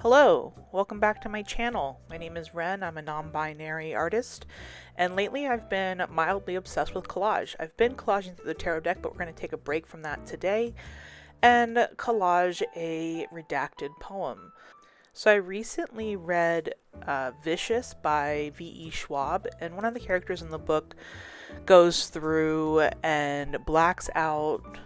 Hello, welcome back to my channel. My name is Ren, I'm a non-binary artist, and lately I've been mildly obsessed with collage. I've been collaging through the tarot deck, but we're going to take a break from that today and collage a redacted poem. So I recently read Vicious by V.E. Schwab, and one of the characters in the book goes through and blacks out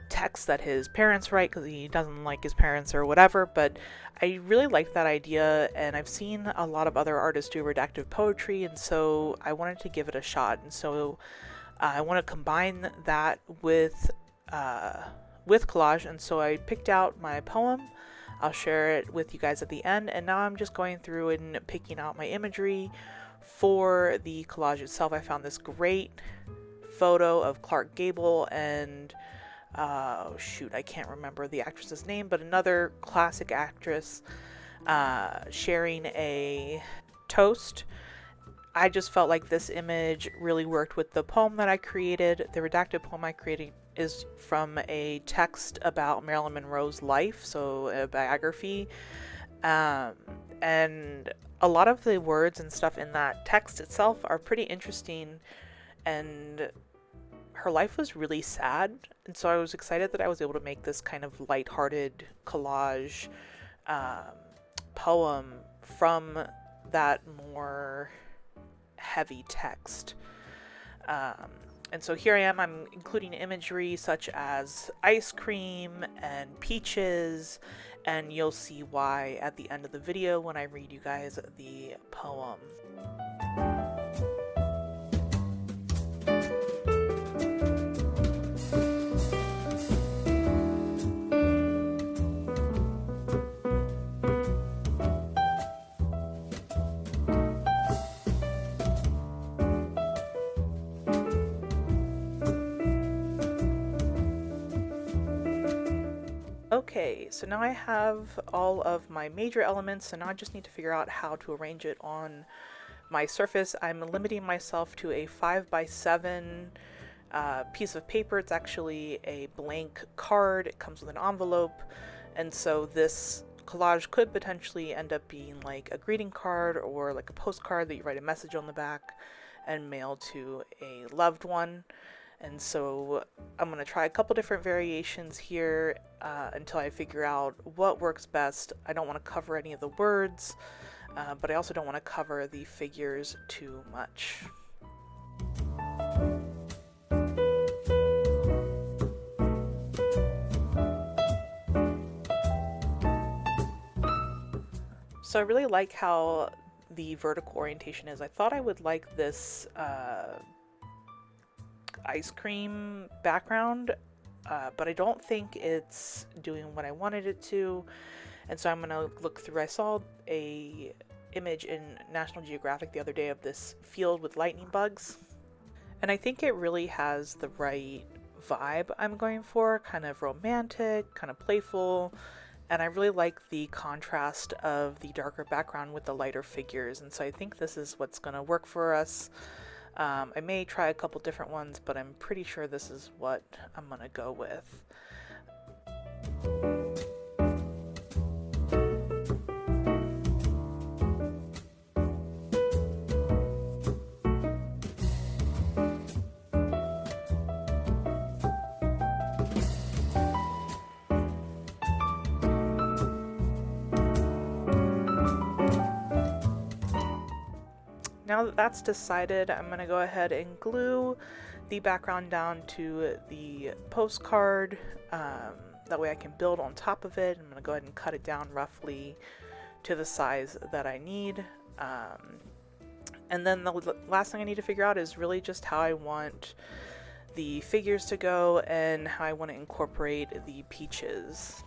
text that his parents write because he doesn't like his parents or whatever, but I really liked that idea, and I've seen a lot of other artists do redacted poetry, and so I wanted to give it a shot. And so I want to combine that with collage, and so I picked out my poem. I'll share it with you guys at the end, and now I'm just going through and picking out my imagery for the collage itself. I found this great photo of Clark Gable and I can't remember the actress's name, but another classic actress sharing a toast. I just felt like this image really worked with the poem that I created. The redacted poem I created is from a text about Marilyn Monroe's life, so a biography. And a lot of the words and stuff in that text itself are pretty interesting, and her life was really sad, and so I was excited that I was able to make this kind of lighthearted collage poem from that more heavy text. And so here I am, I'm including imagery such as ice cream and peaches, and you'll see why at the end of the video when I read you guys the poem. Okay, so now I have all of my major elements, so now I just need to figure out how to arrange it on my surface. I'm limiting myself to a 5x7 piece of paper. It's actually a blank card. It comes with an envelope, and so this collage could potentially end up being like a greeting card or like a postcard that you write a message on the back and mail to a loved one. And so I'm going to try a couple different variations here until I figure out what works best. I don't want to cover any of the words, but I also don't want to cover the figures too much. So I really like how the vertical orientation is. I thought I would like this ice cream background, but I don't think it's doing what I wanted it to, and so I'm gonna look through. I saw a image in National Geographic the other day of this field with lightning bugs, and I think it really has the right vibe I'm going for, kind of romantic, kind of playful, and I really like the contrast of the darker background with the lighter figures, and so I think this is what's gonna work for us. I may try a couple different ones, but I'm pretty sure this is what I'm gonna go with. Now that that's decided, I'm going to go ahead and glue the background down to the postcard. That way I can build on top of it. I'm going to go ahead and cut it down roughly to the size that I need. And then the last thing I need to figure out is really just how I want the figures to go and how I want to incorporate the peaches.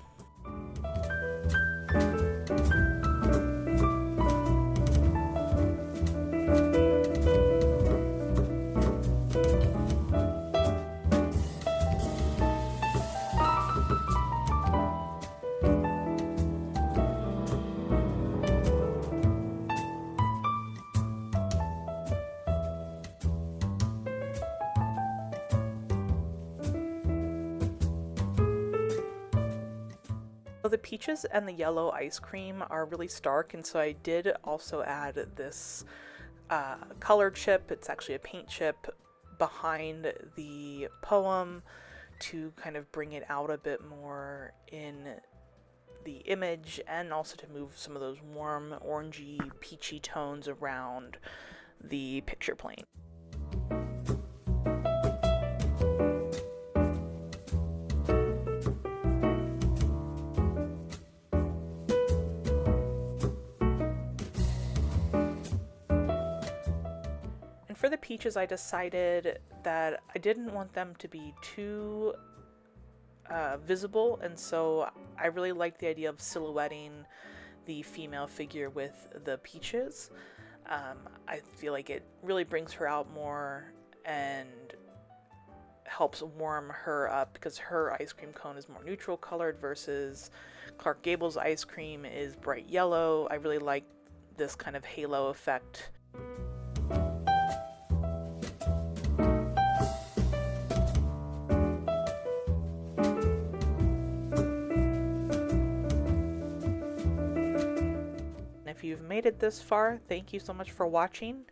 So the peaches and the yellow ice cream are really stark, and so I did also add this color chip. It's actually a paint chip behind the poem to kind of bring it out a bit more in the image, and also to move some of those warm orangey peachy tones around the picture plane. For the peaches, I decided that I didn't want them to be too visible, and so I really liked the idea of silhouetting the female figure with the peaches. I feel like it really brings her out more and helps warm her up, because her ice cream cone is more neutral colored versus Clark Gable's ice cream is bright yellow. I really like this kind of halo effect. If you've made it this far, thank you so much for watching.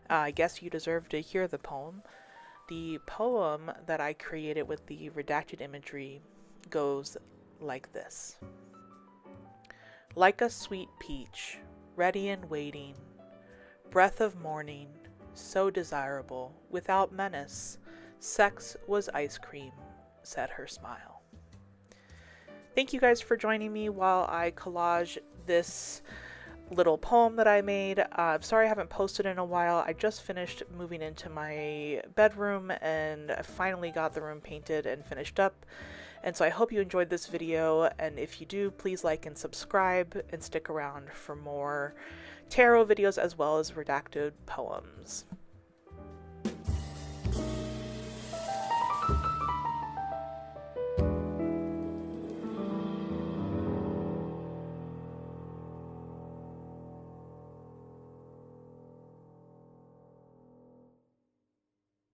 I guess you deserve to hear the poem. The poem that I created with the redacted imagery goes like this. Like a sweet peach, ready and waiting, breath of morning, so desirable, without menace, sex was ice cream, said her smile. Thank you guys for joining me while I collage this little poem that I made. Sorry I haven't posted in a while. I just finished moving into my bedroom and I finally got the room painted and finished up. And so I hope you enjoyed this video, and if you do, please like and subscribe and stick around for more tarot videos as well as redacted poems.